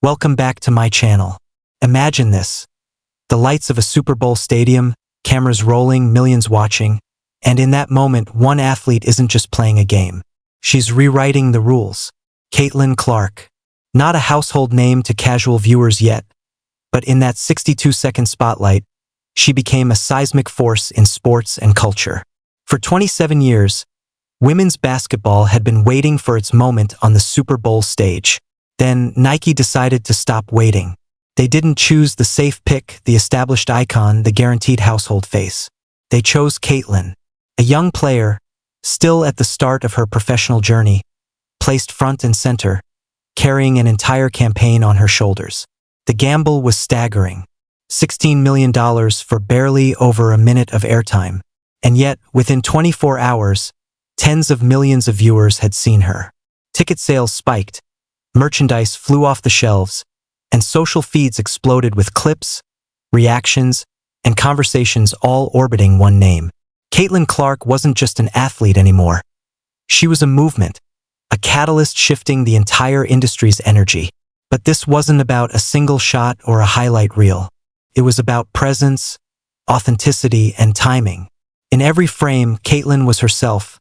Welcome back to my channel. Imagine this. The lights of a Super Bowl stadium, cameras rolling, millions watching, and in that moment, one athlete isn't just playing a game. She's rewriting the rules. Caitlin Clark. Not a household name to casual viewers yet, but in that 62-second spotlight, she became a seismic force in sports and culture. For 27 years, women's basketball had been waiting for its moment on the Super Bowl stage. Then Nike decided to stop waiting. They didn't choose the safe pick, the established icon, the guaranteed household face. They chose Caitlin, a young player, still at the start of her professional journey, placed front and center, carrying an entire campaign on her shoulders. The gamble was staggering. $16 million for barely over a minute of airtime. And yet, within 24 hours, tens of millions of viewers had seen her. Ticket sales spiked, merchandise flew off the shelves, and social feeds exploded with clips, reactions, and conversations all orbiting one name. Caitlin Clark wasn't just an athlete anymore. She was a movement, a catalyst shifting the entire industry's energy. But this wasn't about a single shot or a highlight reel. It was about presence, authenticity, and timing. In every frame, Caitlin was herself,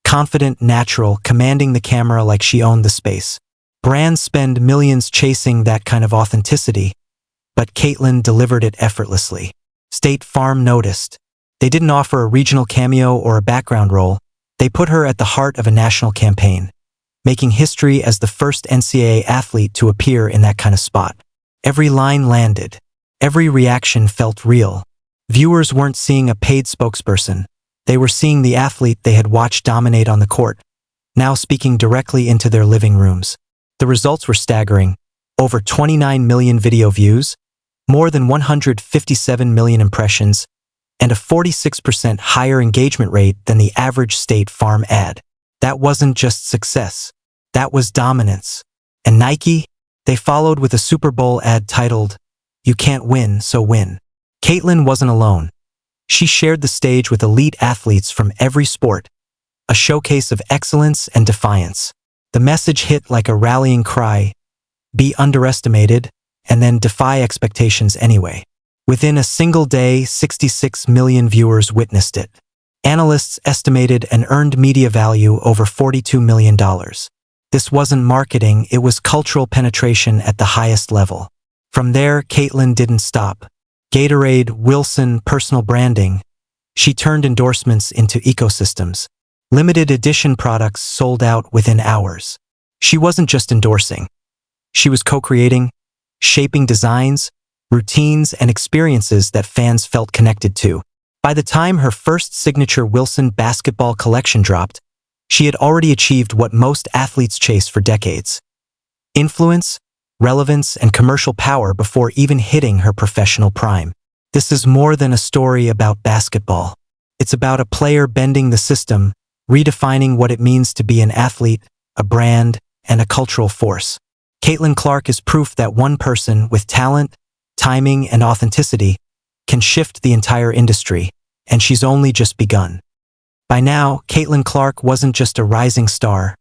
confident, natural, commanding the camera like she owned the space. Brands spend millions chasing that kind of authenticity, but Caitlin delivered it effortlessly. State Farm noticed. They didn't offer a regional cameo or a background role. They put her at the heart of a national campaign, making history as the first NCAA athlete to appear in that kind of spot. Every line landed. Every reaction felt real. Viewers weren't seeing a paid spokesperson. They were seeing the athlete they had watched dominate on the court, now speaking directly into their living rooms. The results were staggering. Over 29 million video views, more than 157 million impressions, and a 46% higher engagement rate than the average State Farm ad. That wasn't just success. That was dominance. And Nike? They followed with a Super Bowl ad titled, "You Can't Win, So Win." Caitlin wasn't alone. She shared the stage with elite athletes from every sport, a showcase of excellence and defiance. The message hit like a rallying cry: be underestimated, and then defy expectations anyway. Within a single day, 66 million viewers witnessed it. Analysts estimated an earned media value over $42 million. This wasn't marketing, it was cultural penetration at the highest level. From there, Caitlin didn't stop. Gatorade, Wilson, personal branding. She turned endorsements into ecosystems. Limited edition products sold out within hours. She wasn't just endorsing. She was co-creating, shaping designs, routines, and experiences that fans felt connected to. By the time her first signature Wilson basketball collection dropped, she had already achieved what most athletes chase for decades: influence, relevance, and commercial power before even hitting her professional prime. This is more than a story about basketball. It's about a player bending the system, redefining what it means to be an athlete, a brand, and a cultural force. Caitlin Clark is proof that one person with talent, timing, and authenticity can shift the entire industry, and she's only just begun. By now, Caitlin Clark wasn't just a rising star.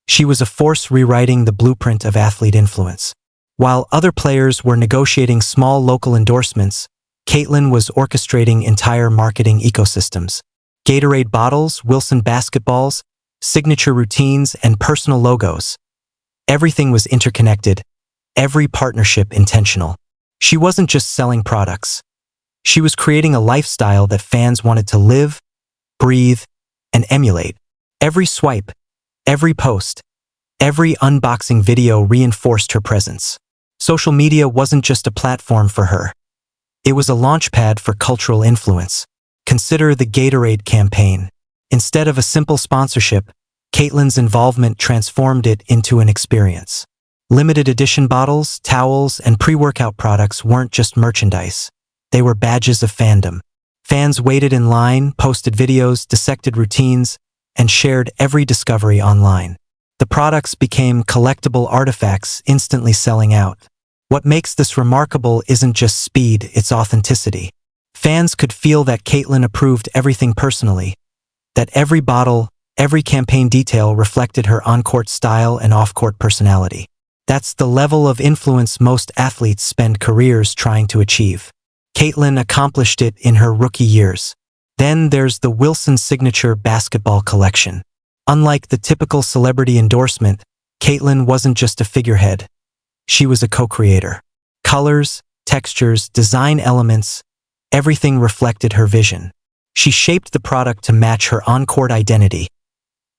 She was a force rewriting the blueprint of athlete influence. While other players were negotiating small local endorsements, Caitlin was orchestrating entire marketing ecosystems. Gatorade bottles, Wilson basketballs, signature routines, and personal logos. Everything was interconnected, every partnership intentional. She wasn't just selling products. She was creating a lifestyle that fans wanted to live, breathe, and emulate. Every swipe, every post, every unboxing video reinforced her presence. Social media wasn't just a platform for her. It was a launchpad for cultural influence. Consider the Gatorade campaign. Instead of a simple sponsorship, Caitlin's involvement transformed it into an experience. Limited edition bottles, towels, and pre-workout products weren't just merchandise. They were badges of fandom. Fans waited in line, posted videos, dissected routines, and shared every discovery online. The products became collectible artifacts, instantly selling out. What makes this remarkable isn't just speed, it's authenticity. Fans could feel that Caitlin approved everything personally, that every bottle, every campaign detail reflected her on-court style and off-court personality. That's the level of influence most athletes spend careers trying to achieve. Caitlin accomplished it in her rookie years. Then there's the Wilson Signature Basketball Collection. Unlike the typical celebrity endorsement, Caitlin wasn't just a figurehead. She was a co-creator. Colors, textures, design elements, everything reflected her vision. She shaped the product to match her on-court identity.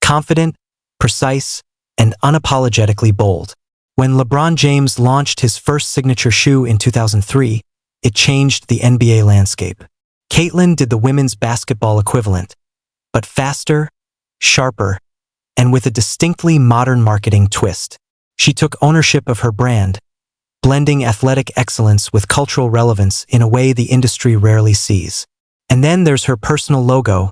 Confident, precise, and unapologetically bold. When LeBron James launched his first signature shoe in 2003, it changed the NBA landscape. Caitlin did the women's basketball equivalent, but faster, sharper, and with a distinctly modern marketing twist. She took ownership of her brand, blending athletic excellence with cultural relevance in a way the industry rarely sees. And then there's her personal logo,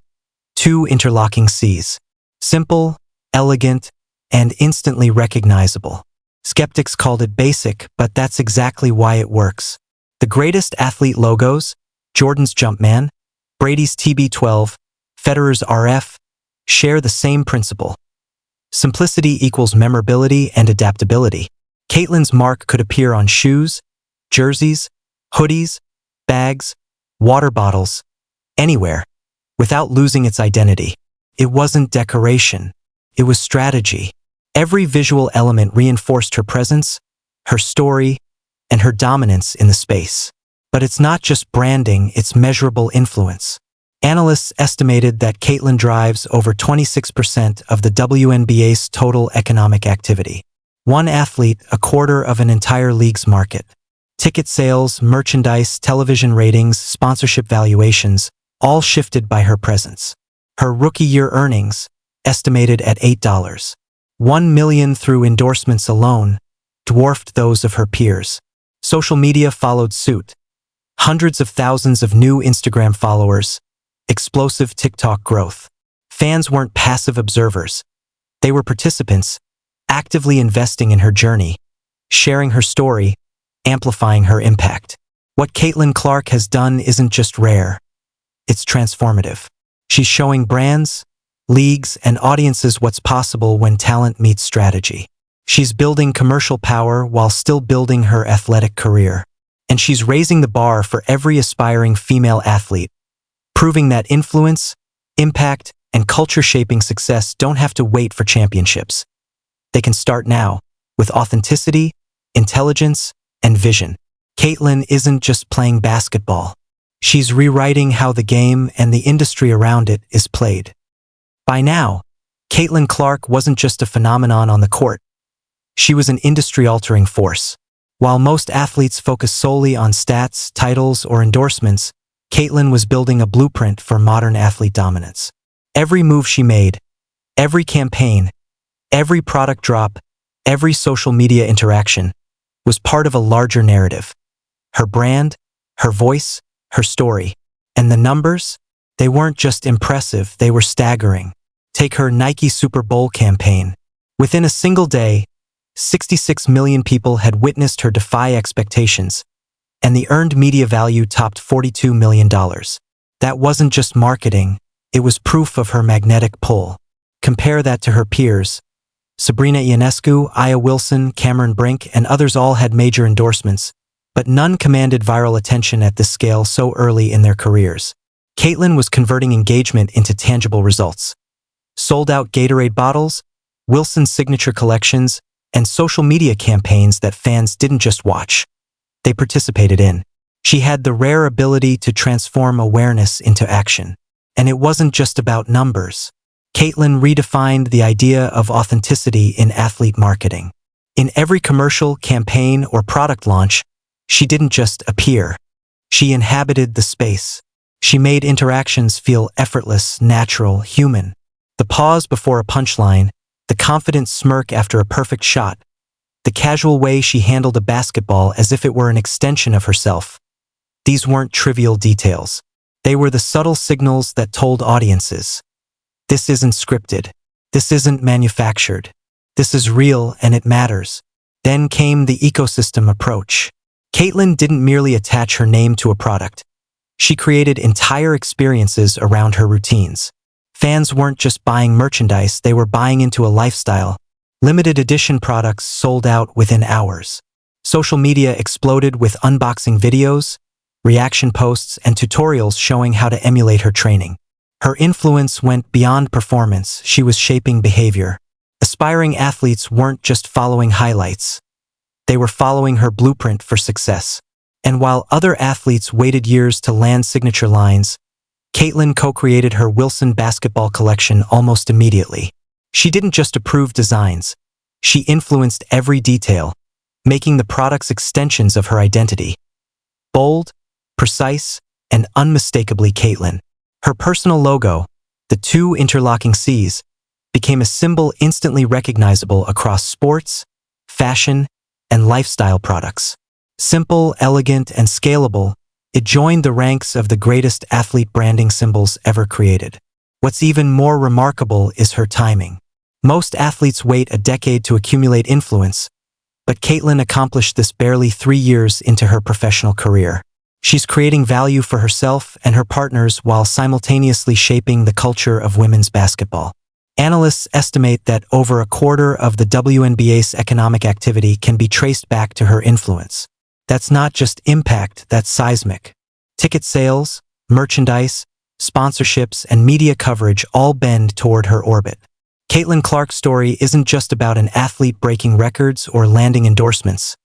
two interlocking C's. Simple, elegant, and instantly recognizable. Skeptics called it basic, but that's exactly why it works. The greatest athlete logos, Jordan's Jumpman, Brady's TB12, Federer's RF, share the same principle. Simplicity equals memorability and adaptability. Caitlin's mark could appear on shoes, jerseys, hoodies, bags, water bottles, anywhere, without losing its identity. It wasn't decoration. It was strategy. Every visual element reinforced her presence, her story, and her dominance in the space. But it's not just branding, it's measurable influence. Analysts estimated that Caitlin drives over 26% of the WNBA's total economic activity. One athlete, a quarter of an entire league's market. Ticket sales, merchandise, television ratings, sponsorship valuations, all shifted by her presence. Her rookie year earnings, estimated at $1 million through endorsements alone, dwarfed those of her peers. Social media followed suit. Hundreds of thousands of new Instagram followers, explosive TikTok growth. Fans weren't passive observers. They were participants, actively investing in her journey, sharing her story, amplifying her impact. What Caitlin Clark has done isn't just rare. It's transformative. She's showing brands, leagues, and audiences what's possible when talent meets strategy. She's building commercial power while still building her athletic career. And she's raising the bar for every aspiring female athlete, proving that influence, impact, and culture-shaping success don't have to wait for championships. They can start now, with authenticity, intelligence, and vision. Caitlin isn't just playing basketball. She's rewriting how the game and the industry around it is played. By now, Caitlin Clark wasn't just a phenomenon on the court. She was an industry-altering force. While most athletes focus solely on stats, titles, or endorsements, Caitlin was building a blueprint for modern athlete dominance. Every move she made, every campaign, every product drop, every social media interaction was part of a larger narrative. Her brand, her voice, her story. And the numbers? They weren't just impressive, they were staggering. Take her Nike Super Bowl campaign. Within a single day, 66 million people had witnessed her defy expectations, and the earned media value topped $42 million. That wasn't just marketing, it was proof of her magnetic pull. Compare that to her peers. Sabrina Ionescu, Aya Wilson, Cameron Brink, and others all had major endorsements, but none commanded viral attention at this scale so early in their careers. Caitlin was converting engagement into tangible results. Sold-out Gatorade bottles, Wilson signature collections, and social media campaigns that fans didn't just watch. They participated in. She had the rare ability to transform awareness into action. And it wasn't just about numbers. Caitlin redefined the idea of authenticity in athlete marketing. In every commercial, campaign, or product launch, she didn't just appear. She inhabited the space. She made interactions feel effortless, natural, human. The pause before a punchline, the confident smirk after a perfect shot, the casual way she handled a basketball as if it were an extension of herself. These weren't trivial details. They were the subtle signals that told audiences. This isn't scripted. This isn't manufactured. This is real and it matters. Then came the ecosystem approach. Caitlin didn't merely attach her name to a product. She created entire experiences around her routines. Fans weren't just buying merchandise, they were buying into a lifestyle, Limited edition products sold out within hours. Social media exploded with unboxing videos, reaction posts, and tutorials showing how to emulate her training. Her influence went beyond performance, she was shaping behavior. Aspiring athletes weren't just following highlights. They were following her blueprint for success. And while other athletes waited years to land signature lines, Caitlin co-created her Wilson basketball collection almost immediately. She didn't just approve designs, she influenced every detail, making the products extensions of her identity. Bold, precise, and unmistakably Caitlin. Her personal logo, the two interlocking C's, became a symbol instantly recognizable across sports, fashion, and lifestyle products. Simple, elegant, and scalable, it joined the ranks of the greatest athlete branding symbols ever created. What's even more remarkable is her timing. Most athletes wait a decade to accumulate influence, but Caitlin accomplished this barely 3 years into her professional career. She's creating value for herself and her partners while simultaneously shaping the culture of women's basketball. Analysts estimate that over a quarter of the WNBA's economic activity can be traced back to her influence. That's not just impact, that's seismic. Ticket sales, merchandise, sponsorships, and media coverage all bend toward her orbit. Caitlin Clark's story isn't just about an athlete breaking records or landing endorsements.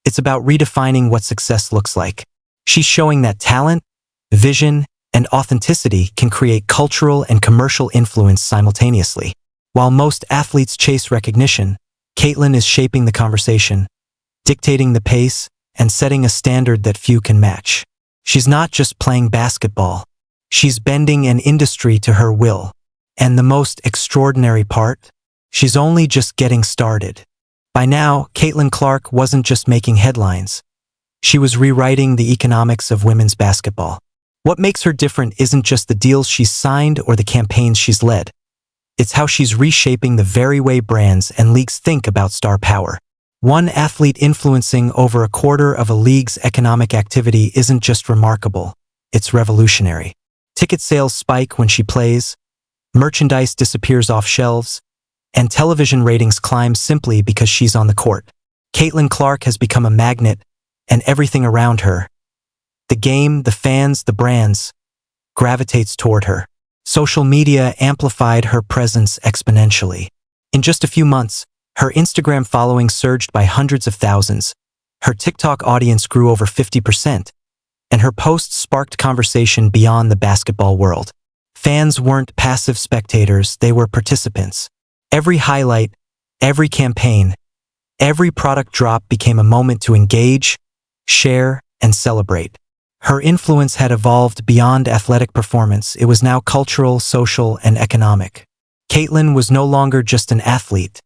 It's about redefining what success looks like. She's showing that talent, vision, and authenticity can create cultural and commercial influence simultaneously. While most athletes chase recognition, Caitlin is shaping the conversation, dictating the pace, and setting a standard that few can match. She's not just playing basketball. She's bending an industry to her will. And the most extraordinary part? She's only just getting started. By now, Caitlin Clark wasn't just making headlines. She was rewriting the economics of women's basketball. What makes her different isn't just the deals she's signed or the campaigns she's led. It's how she's reshaping the very way brands and leagues think about star power. One athlete influencing over a quarter of a league's economic activity isn't just remarkable, it's revolutionary. Ticket sales spike when she plays, merchandise disappears off shelves, and television ratings climb simply because she's on the court. Caitlin Clark has become a magnet, and everything around her, the game, the fans, the brands, gravitates toward her. Social media amplified her presence exponentially. In just a few months, her Instagram following surged by hundreds of thousands, her TikTok audience grew over 50%, and her posts sparked conversation beyond the basketball world. Fans weren't passive spectators, they were participants. Every highlight, every campaign, every product drop became a moment to engage, share, and celebrate. Her influence had evolved beyond athletic performance. It was now cultural, social, and economic. Caitlin was no longer just an athlete.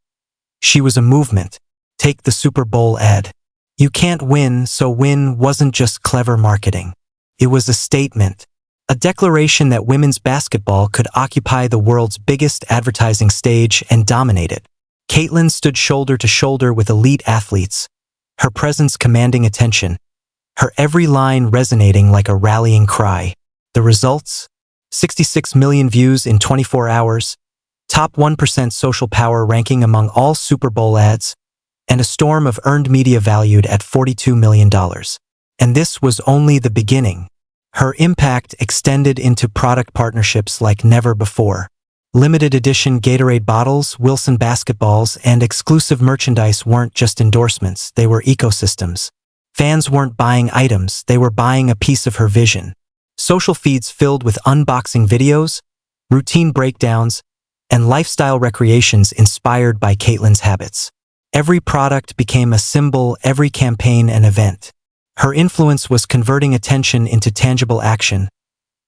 She was a movement. Take the Super Bowl ad. You can't win, so win wasn't just clever marketing. It was a statement. A declaration that women's basketball could occupy the world's biggest advertising stage and dominate it. Caitlin stood shoulder to shoulder with elite athletes, her presence commanding attention, her every line resonating like a rallying cry. The results? 66 million views in 24 hours, top 1% social power ranking among all Super Bowl ads, and a storm of earned media valued at $42 million. And this was only the beginning. Her impact extended into product partnerships like never before. Limited edition Gatorade bottles, Wilson basketballs, and exclusive merchandise weren't just endorsements, they were ecosystems. Fans weren't buying items, they were buying a piece of her vision. Social feeds filled with unboxing videos, routine breakdowns, and lifestyle recreations inspired by Caitlin's habits. Every product became a symbol, every campaign an event. Her influence was converting attention into tangible action,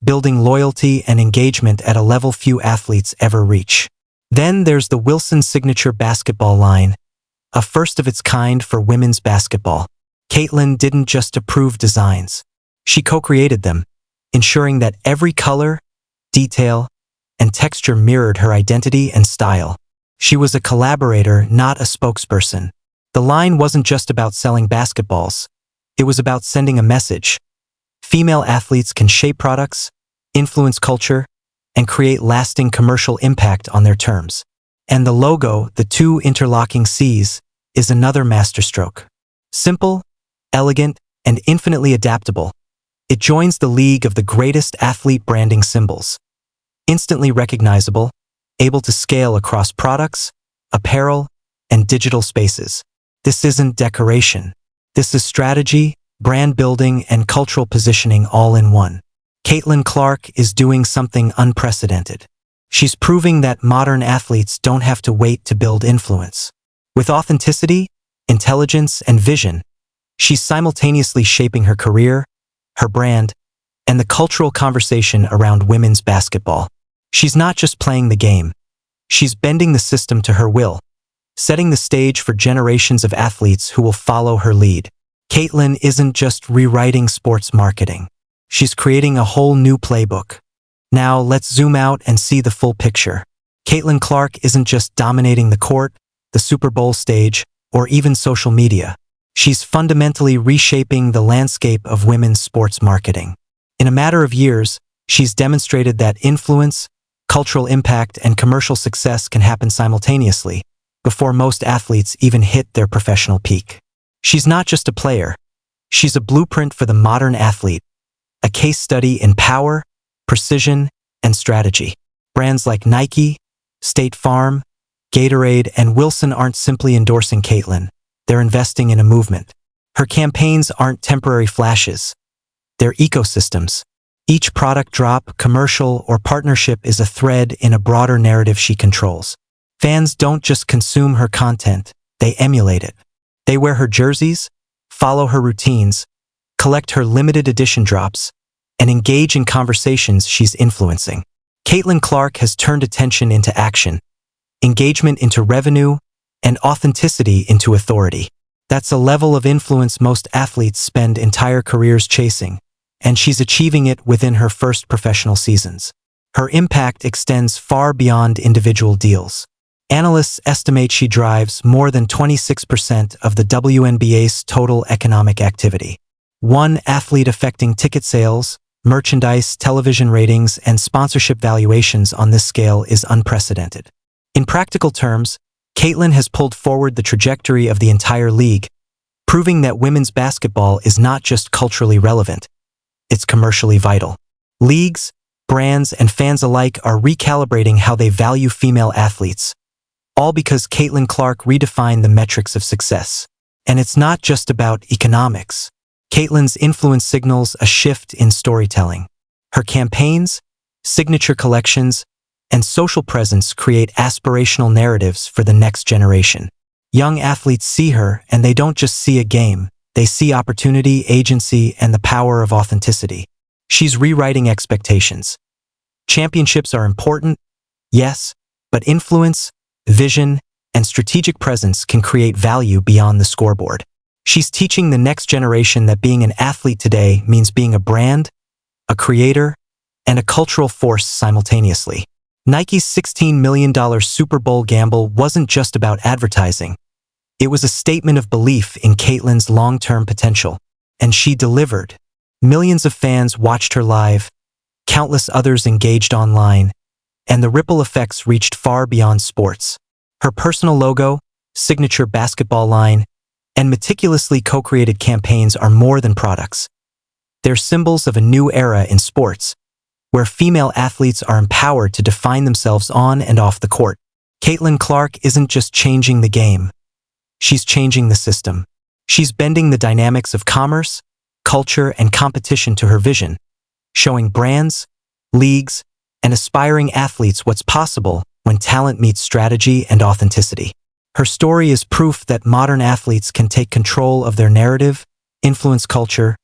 building loyalty and engagement at a level few athletes ever reach. Then there's the Wilson Signature Basketball line, a first of its kind for women's basketball. Caitlin didn't just approve designs. She co-created them, ensuring that every color, detail, and texture mirrored her identity and style. She was a collaborator, not a spokesperson. The line wasn't just about selling basketballs. It was about sending a message. Female athletes can shape products, influence culture, and create lasting commercial impact on their terms. And the logo, the two interlocking C's, is another masterstroke. Simple, elegant, and infinitely adaptable, it joins the league of the greatest athlete branding symbols. Instantly recognizable, able to scale across products, apparel, and digital spaces. This isn't decoration. This is strategy, brand building, and cultural positioning all in one. Caitlin Clark is doing something unprecedented. She's proving that modern athletes don't have to wait to build influence. With authenticity, intelligence, and vision, she's simultaneously shaping her career, her brand, and the cultural conversation around women's basketball. She's not just playing the game. She's bending the system to her will, setting the stage for generations of athletes who will follow her lead. Caitlin isn't just rewriting sports marketing. She's creating a whole new playbook. Now let's zoom out and see the full picture. Caitlin Clark isn't just dominating the court, the Super Bowl stage, or even social media. She's fundamentally reshaping the landscape of women's sports marketing. In a matter of years, she's demonstrated that influence, cultural impact, and commercial success can happen simultaneously, before most athletes even hit their professional peak. She's not just a player. She's a blueprint for the modern athlete, a case study in power, precision, and strategy. Brands like Nike, State Farm, Gatorade, and Wilson aren't simply endorsing Caitlin. They're investing in a movement. Her campaigns aren't temporary flashes. They're ecosystems. Each product drop, commercial, or partnership is a thread in a broader narrative she controls. Fans don't just consume her content, they emulate it. They wear her jerseys, follow her routines, collect her limited edition drops, and engage in conversations she's influencing. Caitlin Clark has turned attention into action, engagement into revenue, and authenticity into authority. That's a level of influence most athletes spend entire careers chasing, and she's achieving it within her first professional seasons. Her impact extends far beyond individual deals. Analysts estimate she drives more than 26% of the WNBA's total economic activity. One athlete affecting ticket sales, merchandise, television ratings, and sponsorship valuations on this scale is unprecedented. In practical terms, Caitlin has pulled forward the trajectory of the entire league, proving that women's basketball is not just culturally relevant, it's commercially vital. Leagues, brands, and fans alike are recalibrating how they value female athletes, all because Caitlin Clark redefined the metrics of success. And it's not just about economics. Caitlin's influence signals a shift in storytelling. Her campaigns, signature collections, and social presence create aspirational narratives for the next generation. Young athletes see her, and they don't just see a game. They see opportunity, agency, and the power of authenticity. She's rewriting expectations. Championships are important, yes, but influence, vision, and strategic presence can create value beyond the scoreboard. She's teaching the next generation that being an athlete today means being a brand, a creator, and a cultural force simultaneously. Nike's $16 million Super Bowl gamble wasn't just about advertising. It was a statement of belief in Caitlin's long-term potential, and she delivered. Millions of fans watched her live, countless others engaged online, and the ripple effects reached far beyond sports. Her personal logo, signature basketball line, and meticulously co-created campaigns are more than products. They're symbols of a new era in sports, where female athletes are empowered to define themselves on and off the court. Caitlin Clark isn't just changing the game. She's changing the system. She's bending the dynamics of commerce, culture, and competition to her vision, showing brands, leagues, and aspiring athletes what's possible when talent meets strategy and authenticity. Her story is proof that modern athletes can take control of their narrative, influence culture,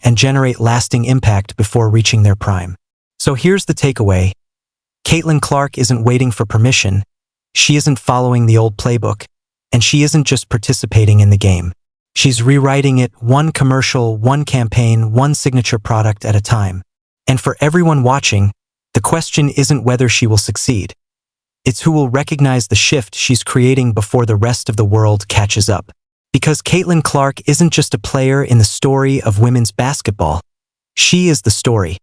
and generate lasting impact before reaching their prime. So here's the takeaway. Caitlin Clark isn't waiting for permission, she isn't following the old playbook, and she isn't just participating in the game. She's rewriting it one commercial, one campaign, one signature product at a time. And for everyone watching, the question isn't whether she will succeed. It's who will recognize the shift she's creating before the rest of the world catches up. Because Caitlin Clark isn't just a player in the story of women's basketball. She is the story.